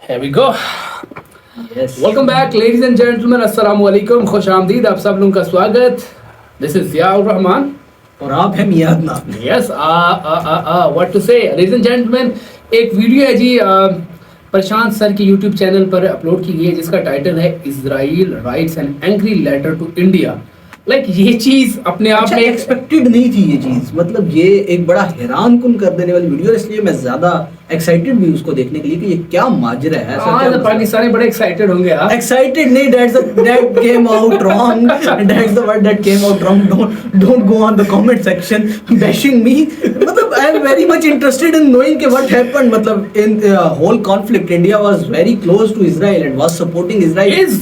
Here we go. Yes. Welcome back, ladies and gentlemen. Assalamu alaikum. खुश आमदीद आप सब लोगों का स्वागत. This is Ziaur Rahman. और आप हैं मियाद नाम. Yes. What to say, ladies and gentlemen. एक वीडियो है जी प्रशांत सर के YouTube चैनल पर अपलोड की गई है जिसका टाइटल है Israel writes an angry letter to India. Like ये चीज अपने आप अच्छा, में एक्सपेक्टेड नहीं थी ये चीज. मतलब ये एक बड़ा हैरान कुन कर देने वाली वीडियो है, इसलिए मैं ज्यादा एक्साइटेड भी उसको देखने के लिए कि ये क्या माजरा है. पाकिस्तानी बड़े एक्साइटेड होंगे आप. एक्साइटेड नहीं, that came out wrong. That's the word that came out wrong. Don't go on the comment section bashing me. मतलब I am very much interested in knowing कि what happened. मतलब in whole conflict India was very close to Israel and was supporting Israel. is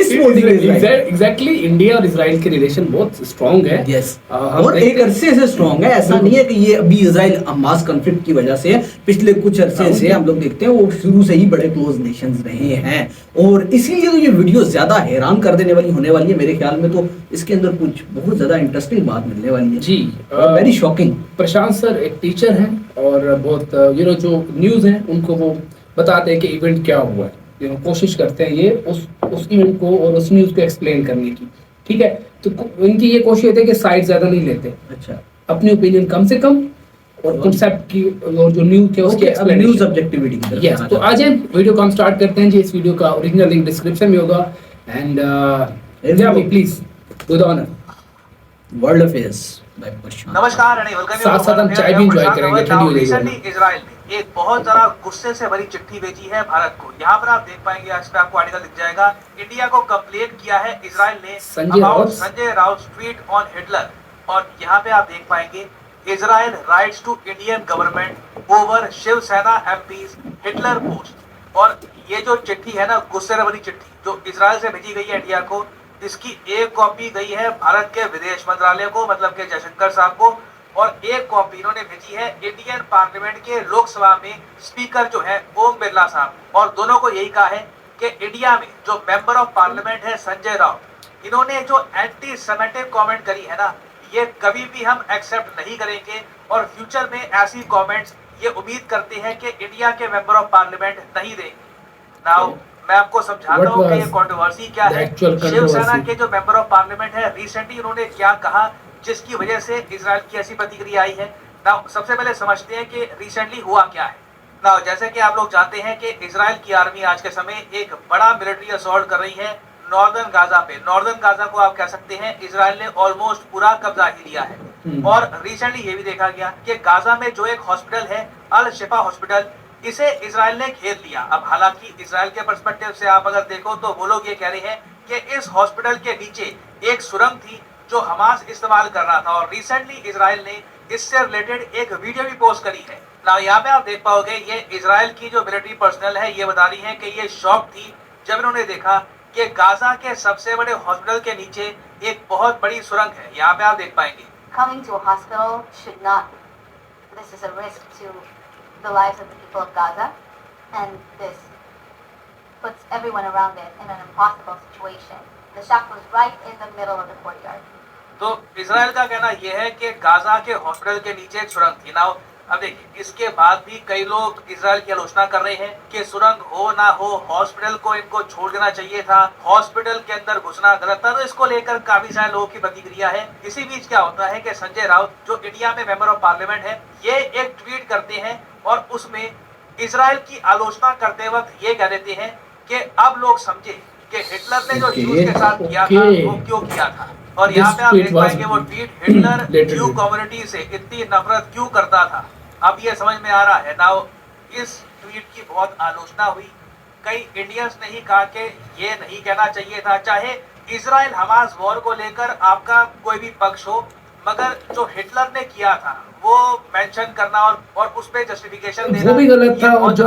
supporting Israel. Exactly. India और Israel के relation बहुत strong है. Yes. और एक अरसे से स्ट्रॉन्ग है. ऐसा नहीं है कि ये अभी इजराइल हमास कॉन्फ्लिक्ट की वजह से. पिछले कुछ अरसे से हम लोग देखते हैं वो शुरू से ही बड़े क्लोज नेशंस रहे हैं. और इसीलिए तो ये वीडियो ज्यादा हैरान कर देने वाली होने वाली है मेरे ख्याल में. तो इसके अंदर कुछ बहुत ज्यादा इंटरेस्टिंग बात मिलने वाली है जी. Very shocking. प्रशांत सर एक टीचर हैं और बहुत जो न्यूज़ हैं उनको वो बताते हैं कि इवेंट क्या हुआ है. कोशिश करते हैं ये उस इवेंट को और उस न्यूज़ को एक्सप्लेन करने की. ठीक है. तो इनकी ये कोशिश होती है कि साइड ज्यादा नहीं लेते. अच्छा. अपनी ओपिनियन कम से कम और कॉन्सेप्ट की और जो न्यूज़ है उसकी न्यूज़ ऑब्जेक्टिविटी की तरफ. यस. तो आज हम वीडियो को हम स्टार्ट करते हैं जी. इस वीडियो का ओरिजिनल लिंक डिस्क्रिप्शन में होगा. And please do the honour. World affairs. नमस्कार एंड वेलकम. साथ साथ हम चाय भी एंजॉय करेंगे. ठंडी हो जाएगी. इजराइल ने एक बहुत जरा गुस्से से भरी चिट्ठी भेजी है भारत को. यहाँ पर आप देख पाएंगे, आज पे आपको आर्टिकल दिख जाएगा. इंडिया को कंप्लेन किया है इजराइल ने about Sanjay Raut tweet on Hitler. और यहाँ पे आप देख पाएंगे Israel writes to Indian government over Shiv Sena MPs Hitler post. और ये जो चिट्ठी है ना, गुस्से से भरी चिट्ठी जो इजराइल से भेजी गई है इंडिया को, इसकी एक कॉपी गई है भारत के विदेश मंत्रालय को, मतलब के जयशंकर साहब को. और एक कॉपी इन्होंने भेजी है इंडियन पार्लियामेंट के लोकसभा में स्पीकर जो है ओम बिरला साहब. और दोनों को यही कहा है कि इंडिया में जो मेंबर ऑफ पार्लियामेंट है संजय राउत, इन्होंने जो एंटी सेमेटिक कमेंट करी है ना, ये कभी भी हम एक्सेप्ट नहीं करेंगे. और फ्यूचर में ऐसी कमेंट्स ये उम्मीद करते हैं कि इंडिया के मेंबर ऑफ पार्लियामेंट नहीं देंगे. नाउ मैं आपको समझाता हूँ कि ये कंट्रोवर्सी क्या है. शिवसेना के जो मेंबर ऑफ पार्लियामेंट है, रिसेंटली उन्होंने क्या कहा जिसकी वजह से इजराइल की ऐसी प्रतिक्रिया आई है. नाउ सबसे पहले समझते हैं कि रिसेंटली हुआ क्या है. नाउ जैसे कि आप लोग जानते हैं कि इजराइल की आर्मी आज के समय एक बड़ा मिलिट्री असॉल्ट कर रही है नॉर्दर्न गाजा पे. नॉर्दर्न गाजा को आप कह सकते हैं इजराइल ने ऑलमोस्ट पूरा कब्जा ही लिया है. और रिसेंटली ये भी देखा गया कि गाजा में जो एक हॉस्पिटल है अल शिफा हॉस्पिटल, इसे इजराइल ने घेर लिया. अब हालांकि इजराइल के पर्सपेक्टिव से आप अगर देखो तो वो लोग ये कह रहे हैं कि इस हॉस्पिटल के नीचे एक सुरंग थी जो हमास इस्तेमाल कर रहा था. और रिसेंटली इजराइल ने इससे रिलेटेड एक वीडियो भी पोस्ट करी है. ना यहाँ पे आप देख पाओगे ये इजराइल की जो मिलिट्री पर्सनल है ये बता रही है कि ये शॉक थी जब इन्होंने देखा कि गाजा के सबसे बड़े हॉस्पिटल के नीचे एक बहुत बड़ी सुरंग है. यहाँ पे आप देख पाएंगे. Coming to a hospital should not. This is a risk to the lives of the people of Gaza, and this puts everyone around it in an impossible situation. The shack was right in the middle of the courtyard. तो Israel का कहना यह है कि Gaza के hospital के नीचे एक सुरंग थी. ना अब देखिए, इसके बाद भी कई लोग इजराइल की आलोचना कर रहे हैं कि सुरंग हो ना हो हॉस्पिटल को इनको छोड़ देना चाहिए था, हॉस्पिटल के अंदर घुसना गलत था. तो इसको लेकर काफी सारे लोगों की प्रतिक्रिया है. इसी बीच क्या होता है कि संजय राउत जो इंडिया में मेंबर ऑफ पार्लियामेंट है, ये एक ट्वीट करते हैं और उसमें इजराइल की आलोचना करते वक्त ये कह देते हैं कि अब लोग समझे कि हिटलर ने जो ज्यूज के साथ किया था वो क्यों किया था. और यहाँ पे आप देख पाएंगे वो ट्वीट, हिटलर ज्यू कम्युनिटी से इतनी नफरत क्यों करता था. अब ये समझ में आ रहा है. नाउ इस ट्वीट की बहुत आलोचना हुई. कई इंडियंस ने ही कहा कि ये नहीं कहना चाहिए था. चाहे इजराइल हमास वॉर को लेकर आपका कोई भी पक्ष हो, मगर जो हिटलर ने किया था वो मेंशन करना और उस पे जस्टिफिकेशन देना वो भी गलत था. और जो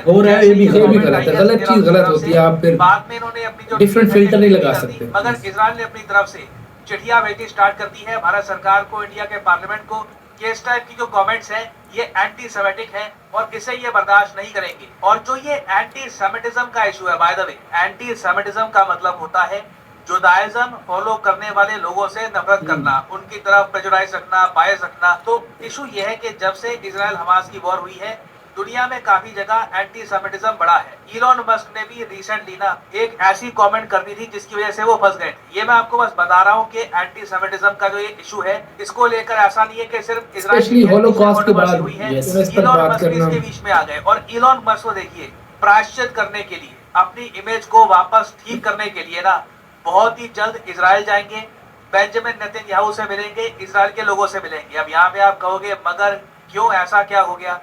हो रहा है ये भी गलत है. गलत चीज गलत होती है. आप फिर बाद में इन्होंने अपनी जो डिफरेंट फिल्टर नहीं लगा सकते. मगर इजराइल ने अपनी तरफ से चिट्ठियां भेजनी स्टार्ट कर दी है भारत सरकार को, इंडिया के पार्लियामेंट को, कि इस टाइप की जो कमेंट्स हैं ये एंटी सेमेटिक है और इसे ये बर्दाश्त नहीं करेंगे. और जो ये एंटी सेमेटिज्म का इशू है, by the way anti Semitism का मतलब होता है जुदाइज्म फॉलो करने वाले लोगों से नफरत करना, उनकी तरफ प्रेजुडाइज रखना, बायस रखना. तो इशू ये है कि जब से इजराइल हमास की वॉर हुई है, दुनिया में काफी जगह एंटी सेमिटिज्म बढ़ा है। इलॉन मस्क ने भी रिसेंटली ना एक ऐसी कमेंट कर दी थी जिसकी वजह से वो फंस गए थे। ये मैं आपको बस बता रहा हूँ कि एंटी सेमिटिज्म का जो ये इशू है, इसको लेकर ऐसा नहीं है कि सिर्फ इजराइल हॉलोकॉस्ट के बाद हुई है, इस पर इलॉन बात मस्क भी करना। इसके बीच में आ गए। और इलॉन मस्क को देखिए, प्रायश्चित करने के लिए, अपनी इमेज को वापस ठीक करने के लिए ना बहुत ही जल्द इजराइल जाएंगे, बेंजामिन नेतन्याहू से मिलेंगे, इजराइल के लोगों से मिलेंगे। अब यहाँ पे आप कहोगे मगर क्यों, ऐसा क्या हो गया?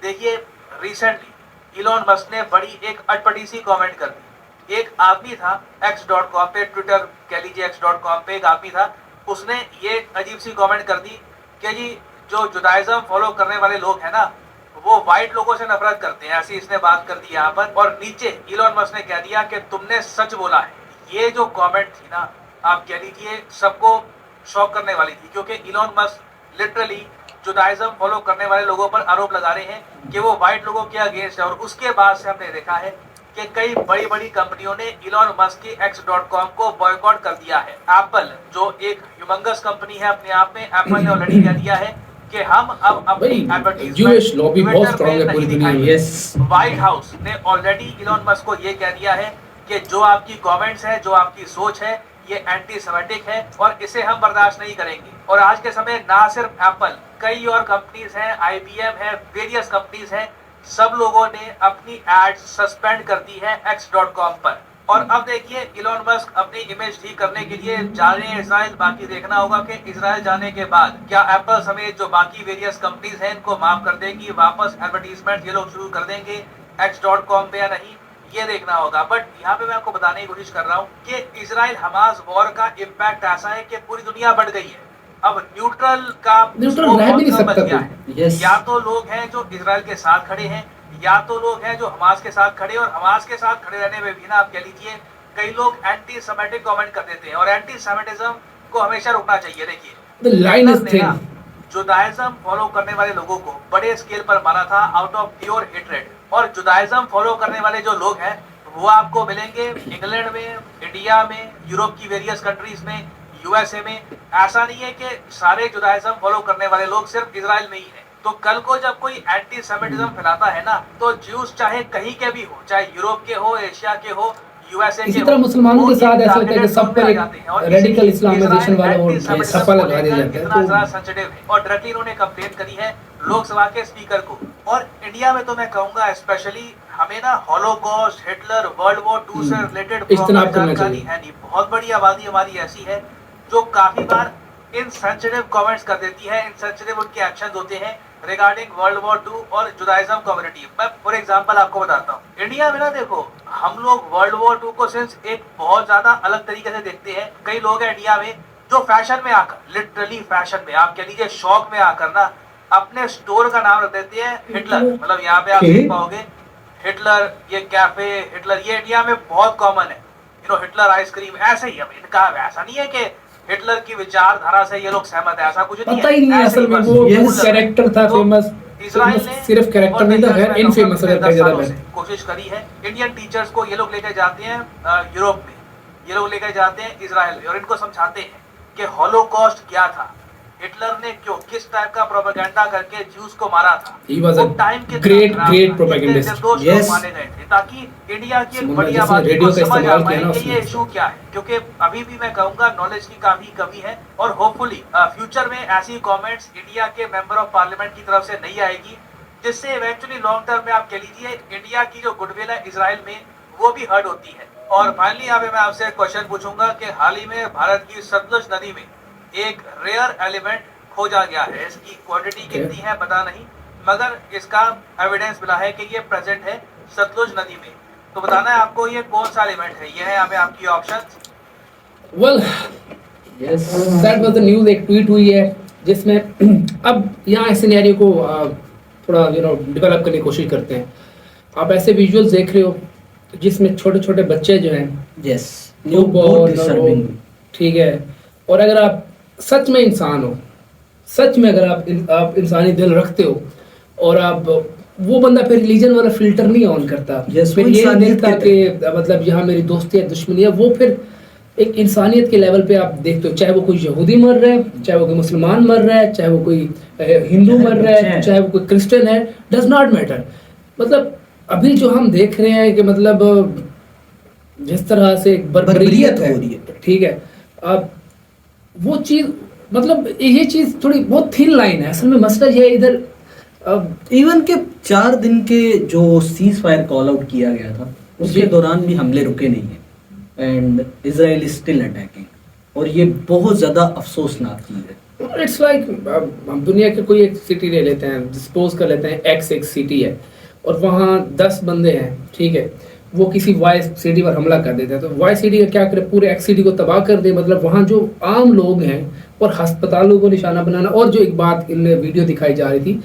देखिए, रिसेंटली इलॉन मस्क ने बड़ी एक अटपटी सी कमेंट कर दी। एक आदमी था x.com पे, ट्विटर कह लीजिए x.com पे एक आदमी था, उसने ये अजीब सी कमेंट कर दी कि जी जो जुदाइज्म फॉलो करने वाले लोग हैं ना, वो व्हाइट लोगों से नफरत करते हैं, ऐसी इसने बात कर दी यहाँ पर। और नीचे इलॉन मस्क ने कह दिया कि तुमने सच बोला है। ये जो कमेंट थी ना, आप कह लीजिए सबको शॉक करने वाली थी, क्योंकि इलॉन मस्क लिटरली जुदाइज्म फॉलो करने वाले लोगों पर आरोप लगा रहे हैं कि वो व्हाइट लोगों के अगेंस्ट है। और उसके बाद से हमने देखा है कि कई बड़ी बड़ी कंपनियों ने इलॉन मस्क की x.com को बॉयकॉट कर दिया है। एप्पल, जो एक ह्यूमंगस कंपनी है अपने आप में, एप्पल ने ऑलरेडी कह दिया है कि हम अब अपनी ज्यूइश लॉबी बहुत स्ट्रांग है पूरी दुनिया में। यस, व्हाइट हाउस ने ऑलरेडी इलॉन मस्क को ये कह दिया है कि जो आपकी कमेंट्स है, जो आपकी सोच है, ये एंटी सेमेटिक है और इसे हम बर्दाश्त नहीं करेंगे। और आज के समय ना सिर्फ एप्पल, कई और कंपनीज हैं, IBM है, वेरियस कंपनीज हैं, सब लोगों ने अपनी एड्स सस्पेंड कर दी है x.com पर। और अब देखिए इलॉन मस्क अपनी इमेज ठीक करने के लिए जा रहे हैं इजराइल। बाकी देखना होगा कि इजराइल जाने के बाद क्या एप्पल समेत जो बाकी वेरियस कंपनीज हैं इनको माफ कर देगी, वापस एडवर्टीजमेंट ये लोग शुरू कर देंगे x.com पे या नहीं, ये देखना होगा। बट यहाँ पे मैं आपको बताने की कोशिश कर रहा हूँ कि इजराइल हमास वॉर का इम्पैक्ट ऐसा है कि पूरी दुनिया बढ़ गई है। अब न्यूट्रल रह भी नहीं सकता गया है। या तो लोग हैं जो इजराइल के साथ खड़े हैं, या तो लोग हैं जो हमास के साथ खड़े। और हमास के साथ खड़े रहने में भी ना आप कह लीजिए कई लोग एंटी सेमेटिक कमेंट कर देते हैं, और एंटी सेमेटिज्म को हमेशा रोकना चाहिए। देखिए, जुदाइज्म फॉलो करने वाले लोगों को बड़े स्केल पर मारा था आउट ऑफ प्योर हेट्रेड। और जुदाइज्म फॉलो करने वाले जो लोग हैं वो आपको मिलेंगे इंग्लैंड में, इंडिया में, यूरोप की वेरियस कंट्रीज में, USA में। ऐसा नहीं है कि सारे जुदाइज्म फॉलो करने वाले लोग सिर्फ इजराइल में ही हैं। तो कल को जब कोई एंटी सेमिटिज्म फैलाता है ना, तो ज्यूज चाहे कहीं के भी हो, चाहे यूरोप के हो, एशिया के हो, USA इसी के तरह हो, मुसलमानों के साथ ऐसा होता है कि सब पर एक रेडिकल इस्लामाइजेशन वाला वो सफा लगा दिया जाता है। कितना ज़्यादा सेंसिटिव है। और डायरेक्टली इन्होंने कंप्लेंट करी है लोकसभा के स्पीकर को। और इंडिया में तो मैं कहूंगा स्पेशली हमें ना हॉलोकॉस्ट, हिटलर, वर्ल्ड वॉर 2 से रिलेटेड जानकारी है नहीं। बहुत बड़ी आबादी हमारी ऐसी है जो काफी बार इनसेंसिटिव कमेंट्स कर देती है, इनसेंसिटिव उनके एक्शंस होते हैं रिगार्डिंग वर्ल्ड वॉर 2 और जुदाइज्म कम्युनिटी। मैं फॉर एग्जांपल आपको बताता हूँ। इंडिया में ना देखो, हम लोग वर्ल्ड वॉर 2 को सिंस एक बहुत ज्यादा अलग तरीके से देखते हैं। कई लोग हैं इंडिया में जो फैशन में आकर, लिटरली फैशन में, आप कह लीजिए शौक में आकर ना अपने स्टोर का नाम रख देते हैं हिटलर। मतलब यहाँ पे आप देख पाओगे हिटलर, ये कैफे हिटलर, ये इंडिया में बहुत कॉमन है। हिटलर आइसक्रीम, ऐसे ही। अब इनका ऐसा नहीं है कि हिटलर की विचारधारा से ये लोग सहमत है, ऐसा कुछ नहीं है। पता ही नहीं है असल में वो कैरेक्टर था फेमस। इजराइल ने सिर्फ कैरेक्टर नहीं था, इनफेमस रहता है ज्यादा। कोशिश करी है इंडियन टीचर्स को ये लोग लेकर जाते हैं यूरोप में, ये लोग लेकर जाते हैं इजराइल में और इनको समझाते हैं कि हॉलोकॉस्ट क्या था, हिटलर ने क्यों, किस टाइप का प्रोपेगेंडा करके ज्यूज को मारा था। He was a great propagandist. Yes. माने गए थे ताकि इंडिया की एक बड़ी आबादी को समझ आ पाए कि ये इशू क्या है। क्योंकि अभी भी मैं कहूंगा नॉलेज की काफी कमी है और होपफुली फ्यूचर में ऐसी कमेंट्स इंडिया के मेंबर ऑफ पार्लियामेंट की तरफ से नहीं आएगी, जिससे इवेंचुअली लॉन्ग टर्म में आप कह लीजिए इंडिया की जो गुडविल है इजराइल में वो भी हर्ट होती है। और फाइनली यहाँ पे मैं आपसे क्वेश्चन पूछूंगा कि हाल ही में भारत की सतलुज नदी में एक रेयर एलिमेंट खोजा गया है। इसकी क्वांटिटी कितनी है पता नहीं, मगर इसका एविडेंस मिला है कि ये प्रेजेंट है सतलुज नदी में। तो बताना है आपको ये कौन सा एलिमेंट है। ये है यहाँ पे आपकी options. Well yes, that was the news. एक ट्वीट हुई है जिसमें अब यहाँ इस सिनेरियो को थोड़ा डेवलप करने की कोशिश करते हैं। आप ऐसे विजुअल्स देख रहे हो जिसमें छोटे छोटे बच्चे जो हैं, यस, न्यूबॉर्न, ठीक है। और अगर आप सच में इंसान हो, सच में अगर आप इंसानी दिल रखते हो और आप, वो बंदा फिर रिलीजन वाला फिल्टर नहीं ऑन करता। yes, फिर ये देखता कि मतलब यहाँ मेरी दोस्ती है दुश्मनी है, वो फिर एक इंसानियत के लेवल पे आप देखते हो, चाहे वो कोई यहूदी मर रहा है, चाहे वो कोई मुसलमान मर रहा है, चाहे वो कोई हिंदू मर रहा है, चाहे वो कोई क्रिश्चियन है, डज नॉट मैटर। मतलब अभी जो हम देख रहे हैं कि मतलब जिस तरह से बर्बरियत हो रही है, ठीक है, अब वो चीज मतलब ये चीज थोड़ी बहुत थिन लाइन है। असल में मसला ये है इधर इवन के 4 दिन के जो सीज फायर कॉल आउट किया गया था उसके दौरान भी हमले रुके नहीं है and Israel is still attacking, और ये बहुत ज्यादा अफसोसनाक चीज है। इट्स लाइक हम दुनिया के कोई एक सिटी ले लेते हैं, सपोज कर लेते हैं एक्स एक सिटी है और वहाँ 10 बंदे हैं, ठीक है, वो किसी वाई सिटी पर हमला कर देते हैं, तो वाई सिटी का क्या करे, पूरे एक्स सिटी को तबाह कर दे। मतलब वहाँ जो आम लोग हैं और अस्पतालों को निशाना बनाना, और जो एक बात इनमें वीडियो दिखाई जा रही थी,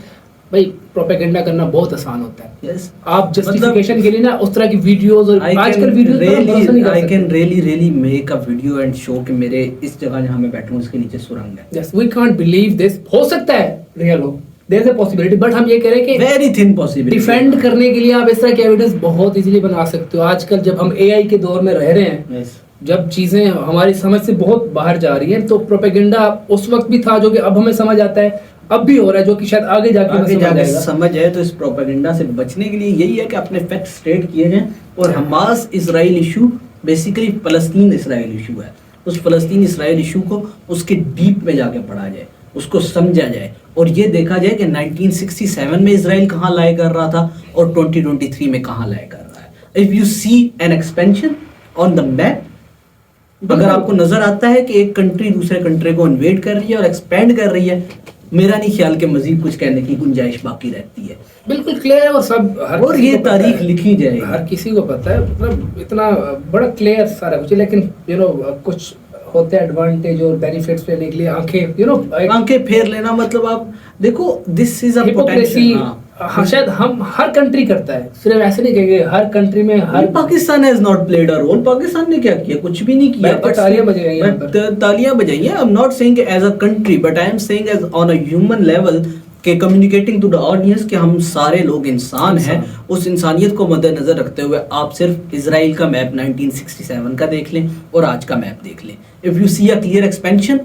भाई प्रोपेगेंडा करना बहुत आसान होता है। yes. आप जस्टिफिकेशन के लिए ना उस तरह की वीडियोस और आजकल videos I can really make a video and show कि मेरे इस जगह जहाँ मैं बैठूं उसके नीचे सुरंग है। Yes, we can't believe this. हो सकता है रियल हो, there is a possibility, but हम ये कह रहे हैं कि वेरी थिन पॉसिबिलिटी। डिफेंड करने के लिए आप इस तरह के एविडेंस बहुत इजीली बना सकते हो। आजकल जब हम एआई के दौर में रह रहे हैं, yes. जब चीजें हमारी समझ से बहुत बाहर जा रही हैं, तो प्रोपेगेंडा उस वक्त भी था जो कि अब हमें समझ आता है, अब भी हो रहा है, जो कि शायद आगे जाके समझ आए। तो इस प्रोपेगेंडा से बचने के लिए यही है कि अपने फैक्ट स्टेट किए जाएं, और हमास इजराइल इशू बेसिकली फलस्तीन इसराइल इशू है। उस फलस्तीन इसराइल इशू को उसके डीप में जाके पढ़ा जाए, उसको समझा जाए, और ये देखा जाए कि 1967 में इजराइल कहाँ लाए कर रहा था और 2023 में कहाँ लाए कर रहा है। If you see an expansion on the map, अगर आपको नजर आता है कि एक कंट्री दूसरे कंट्री को इन्वेड कर रही है और एक्सपेंड कर रही है, मेरा नहीं ख्याल कि मजीद कुछ कहने की गुंजाइश बाकी रहती है। बिल्कुल क्लियर है, और सब और ये तारीख लिखी जाएगी, हर किसी को पता है, मतलब इतना बड़ा क्लियर सारा कुछ। लेकिन यू नो कुछ होते हैं एडवांटेज और बेनिफिट्स लेने के लिए आंखें आंखें फेर लेना। मतलब आप देखो, दिस इज अ पोटेंशियल। हाँ, शायद हम हर कंट्री करता है, सिर्फ ऐसे नहीं कहेंगे हर कंट्री में। हर Pakistan has not played a role. Pakistan ने क्या किया? कुछ भी नहीं किया। तालियां बजाई हैं, तालियां बजाई हैं। I am not saying as a country, but I am saying as on a human level के कम्युनिकेटिंग टू द ऑडियंस कि हम सारे लोग इंसान हैं। उस इंसानियत को मद्देनजर रखते हुए आप सिर्फ इजराइल का मैप 1967 का देख लें और आज का मैप देख लें। If you see a clear expansion,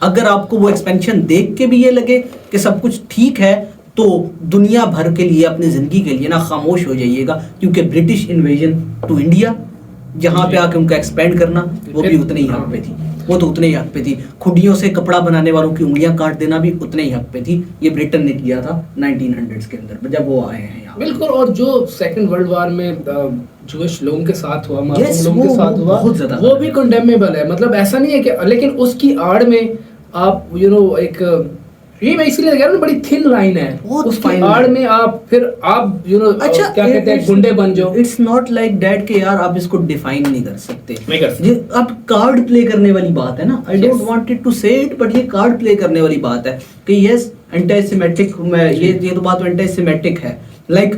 अगर आपको वो एक्सपेंशन देख के भी ये लगे कि सब कुछ ठीक है, तो दुनिया भर के लिए, अपनी जिंदगी के लिए ना खामोश हो जाइएगा, क्योंकि ब्रिटिश इन्वेजन टू इंडिया, जहाँ पे आके उनका एक्सपेंड करना, वो भी उतने ही हक पे थी। वो तो उतने ही हक पे थी। खुडियों से कपड़ा बनाने वालों की उंगलियां काट देना भी उतने ही हक पे थी। ये ब्रिटेन ने किया था 1900s के अंदर, जब वो आए हैं यहाँ। बिल्कुल। और जो सेकंड वर्ल्ड वॉर में जूइश लोगों के साथ हुआ, मासूम लोगों के साथ हुआ, वो भी कंडेमेबल है। मतलब ऐसा नहीं है कि, लेकिन उसकी आड़ में आप एक ये मैं इसीलिए कह रहा हूँ, बड़ी थिन लाइन है। उसकी आड़ में आप फिर आप अच्छा क्या कहते हैं, गुंडे बन जाओ। इट्स नॉट लाइक दैट कि यार आप इसको डिफाइन नहीं कर सकते। नहीं कर सकते। अब कार्ड प्ले करने वाली बात है ना। आई डोंट वांटेड टू से इट, बट ये कार्ड प्ले करने वाली बात है कि यस एंटी-सेमेटिक में ये तो बात एंटी-सेमेटिक है। Like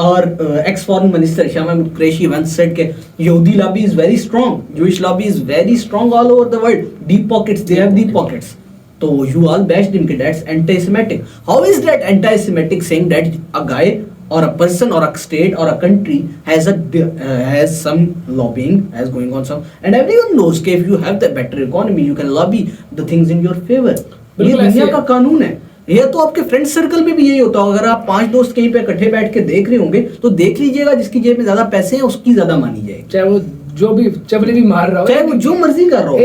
our ex-foreign minister Shama Qureshi once said that Yehudi lobby is very strong, Jewish lobby is very strong all over the world. Deep pockets, they have deep pockets. So you all bashed him that that's anti-Semitic. How is that anti-Semitic saying that a guy or a person or a state or a country has some lobbying has going on some, and everyone knows that if you have the better economy you can lobby the things in your favor. ये दुनिया का कानून है। ये तो आपके friend circle में भी यही होता है। अगर आप 5 दोस्त कहीं पे इकट्ठे बैठ के देख रहे होंगे तो देख लीजिएगा, जिसकी जेब में ज्यादा पैसे हैं उसकी ज्यादा मानी जाएगी, चाहे वो जो भी चबली भी मार रहा हो, चाहे वो जो मर्जी कर रहा हो।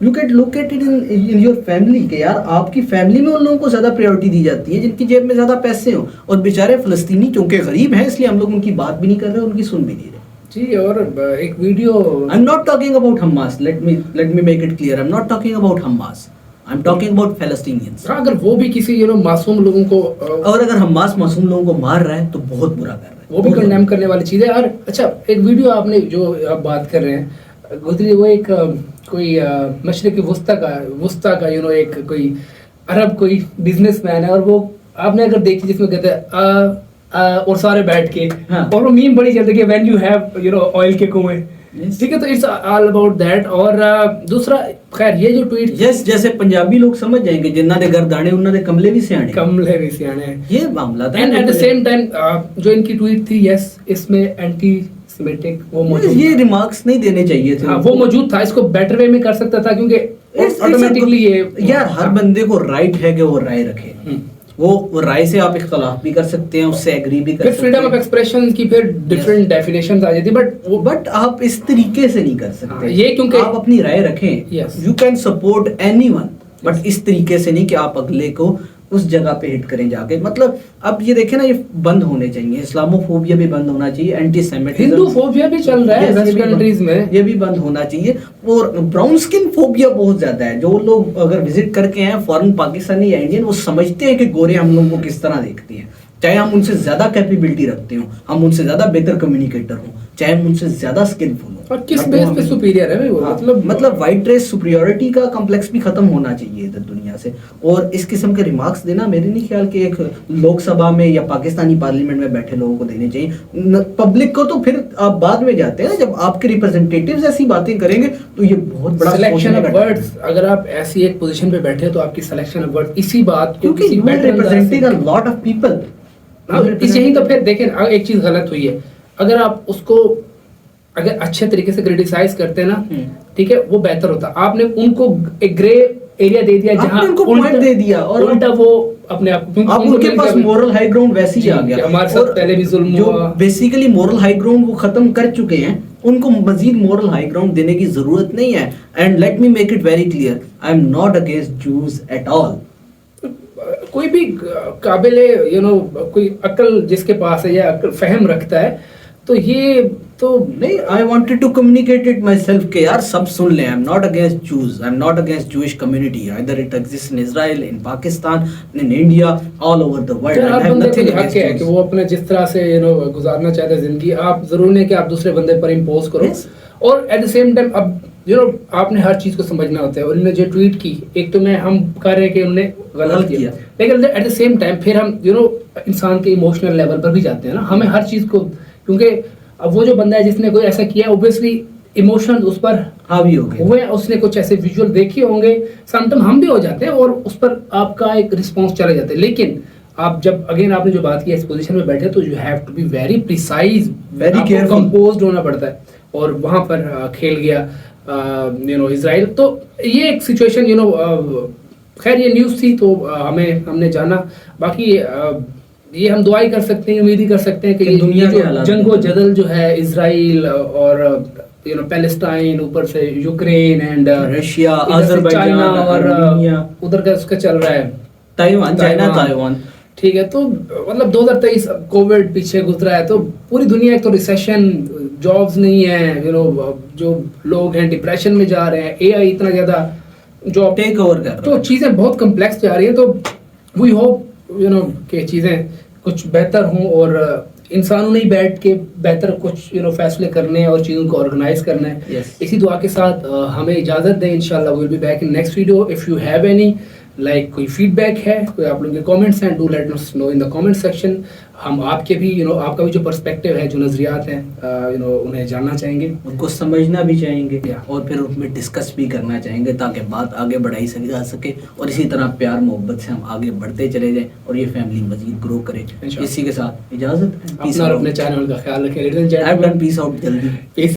You can look at it in your family कि यार आपकी फैमिली में उन लोगों को ज्यादा प्रायोरिटी दी जाती है जिनकी जेब में ज्यादा पैसे हो, और बेचारे फलस्तीनी क्योंकि गरीब हैं इसलिए हम लोग उनकी बात भी नहीं कर रहे, उनकी सुन भी नहीं रहे। जी। और एक video, I am not talking about Hamas, let me make it clear, I am not talking about Hamas, I am talking about Palestinians. अगर वो भी किसी मासूम लोगों को और अगर हमास मासूम लोगों को मार रहा है तो बहुत बुरा कर रहा है, वो भी कंडेम करने वाली चीज है। और अच्छा, एक वीडियो आपने जो आप बात कर रहे हैं गुजरी, वो एक कोई मशरिक वस्ता का एक कोई अरब कोई बिजनेसमैन है, और वो आपने अगर देखी जिसमें कहते हैं और सारे बैठ के, हाँ। और वो मीम बड़ी चलती है व्हेन यू हैव ऑयल के कुएं, ठीक है। तो इट्स ऑल अबाउट दैट। और दूसरा, खैर ये जो ट्वीट, जैसे पंजाबी लोग समझ जाएंगे जिन्ना दे घर दाने उन्ना दे कमले भी सियाने, ये मामला था। And at the same time जो इनकी ट्वीट थी, यस इसमें एंटी सेमेटिक वो मौजूद ये रिमार्क्स नहीं देने चाहिए थे। हाँ, वो मौजूद था, इसको बेटर वे में कर सकता था क्योंकि ऑटोमेटिकली ये यार हर बंदे को राइट है कि वो राय रखे, वो राय से आप इख्तलाफ भी कर सकते हैं, उससे एग्री भी कर फिर सकते फ्रीडम हैं। ऑफ एक्सप्रेशन की फिर डिफरेंट डेफिनेशंस आ जाती, बट आप इस तरीके से नहीं कर सकते। हाँ, ये क्योंकि आप अपनी राय रखें, Yes. You can support anyone, but इस तरीके से नहीं कि आप अगले को उस जगह पे हिट करें जाके। मतलब अब ये देखें ना, ये बंद होने चाहिए, इस्लामोफोबिया भी बंद होना चाहिए, एंटी सेमिटिज्म, हिंदू फोबिया भी चल रहा है वेस्ट कंट्रीज में, ये भी बंद होना चाहिए। और ब्राउन स्किन फोबिया बहुत ज्यादा है। जो लोग अगर विजिट करके हैं फॉरेन पाकिस्तानी या इंडियन, वो समझते हैं कि गोरे हम लोगों को किस तरह देखते हैं, चाहे हम उनसे ज्यादा कैपेबिलिटी रखते हो, हम उनसे ज्यादा बेहतर कम्युनिकेटर हो, चाहे हम उनसे ज्यादा स्किलफुल हो, और किस बेस पे सुपीरियर है भाई वो, हाँ, मतलब वाइट रेस सुपीरियरिटी का कॉम्प्लेक्स भी खत्म होना चाहिए इधर दुनिया से। और इस किस्म के रिमार्क्स देना मेरे नहीं ख्याल कि एक लोकसभा में या पाकिस्तानी पार्लियामेंट में बैठे लोगों को देने चाहिए। पब्लिक को तो फिर आप बाद में जाते हैं, जब आपके रिप्रेजेंटेटिव्स ऐसी बातें करेंगे तो ये बहुत बड़ा सिलेक्शन ऑफ वर्ड्स, अगर आप ऐसी एक पोजीशन पे बैठे हो तो आपकी सिलेक्शन ऑफ वर्ड्स इसी बात को क्योंकि किसी यू better अंदाज से- representing a lot of people. इस यही तो फिर देखें, एक चीज गलत हुई है, अगर आप उसको अगर अच्छे तरीके से क्रिटिसाइज करते हैं ना, ठीक है, वो बेहतर होता। आपने उनको एक ग्रे एरिया दे दिया आपने जहां उनको उल्टा point दे दिया और उल्टा वो अपने आप क्योंकि अब उनको उनके लग पास गया मोरल हाई ग्राउंड वैसे ही जी, आ गया। हमारे साथ और पहले भी जुल्म जो हुआ। बेसिकली मोरल हाई ग्राउंड वो खत्म कर चुके हैं, उनको मजीद मोरल हाई ग्राउंड देने की जरूरत नहीं है। And let me make it very clear, I am not against juice at all. कोई भी काबिल कोई अक्ल जिसके पास है या अक्ल फहम रखता है, तो ये तो नहीं, I wanted to communicate it myself के यार सब सुन ले। I am not against Jews, I am not against Jewish community, either it exist in Israel, in Pakistan, in India, all over the world. हर बंदे को हक है कि वो अपने जिस तरह से गुजारना चाहते हैं जिंदगी। आप जरूर नहीं कि आप दूसरे बंदे पर इम्पोज करो, Yes. और एट द सेम टाइम अब आपने हर चीज को समझना होता है। और इन्होंने जो ट्वीट की, एक तो मैं हम कह रहे हैं कि उन्होंने गलत किया, लेकिन एट द सेम टाइम फिर हम इंसान के इमोशनल लेवल पर भी जाते हैं ना, हमें हर चीज को, क्योंकि अब वो जो बंदा है जिसने कोई ऐसा किया, ऑब्वियसली इमोशन उस पर हावी हो गए हुए, उसने कुछ ऐसे विजुअल देखे होंगे, समटाइम हम भी हो जाते हैं और उस पर आपका एक रिस्पॉन्स चले जाता है। लेकिन आप जब अगेन आपने जो बात की इस पोजीशन में बैठे, तो you have to be very precise, Very careful. Composed होना पड़ता है। और वहां पर खेल गया इजराइल। तो ये एक सिचुएशन खैर ये न्यूज़ थी तो हमने जाना। बाकी ये हम दुआई कर सकते हैं, उम्मीद ही कर सकते हैं कि ये दुनिया के जो हालात जंगो जदल जो है इजराइल और पैलेस्टाइन, ऊपर से Ukraine and Russia, China Azerbaijan और आर्मेनिया, उधर का उसका चल रहा है ताइवान, चाइना, ताइवान। ठीक है। तो मतलब 2023 कोविड पीछे गुजरा है, तो पूरी दुनिया, एक तो रिसेशन, जॉब्स नहीं है, जो लोग हैं डिप्रेशन में जा रहे हैं, एआई इतना ज्यादा जॉब टेक ओवर कर रहा तो है। चीजें बहुत कम्प्लेक्स जा रही है। तो वी होप कि चीजें कुछ बेहतर हों और इंसानों ने ही बैठ के बेहतर कुछ फैसले करने हैं और चीज़ों को ऑर्गेनाइज करना है। Yes. इसी दुआ के साथ हमें इजाज़त दें। इंशाल्लाह will be back in next video. If you have any कोई फीडबैक है, कोई आप लोगों के कमेंट्स हैं, do let us know in the comment section. हम आपके भी आपका भी जो पर्सपेक्टिव है, जो नज़रियात हैं, उन्हें जानना चाहेंगे, उनको समझना भी चाहेंगे Yeah. और फिर उनमें डिस्कस भी करना चाहेंगे ताकि बात आगे बढ़ाई जा सके और इसी तरह प्यार मोहब्बत से हम आगे बढ़ते चले जाएं और ये फैमिली मजीद ग्रो करे। इंशाल्लाह। इसी के साथ इजाजत है। अपना और अपने चैनल का ख्याल रखें। पीस आउट जल्दी। Peace.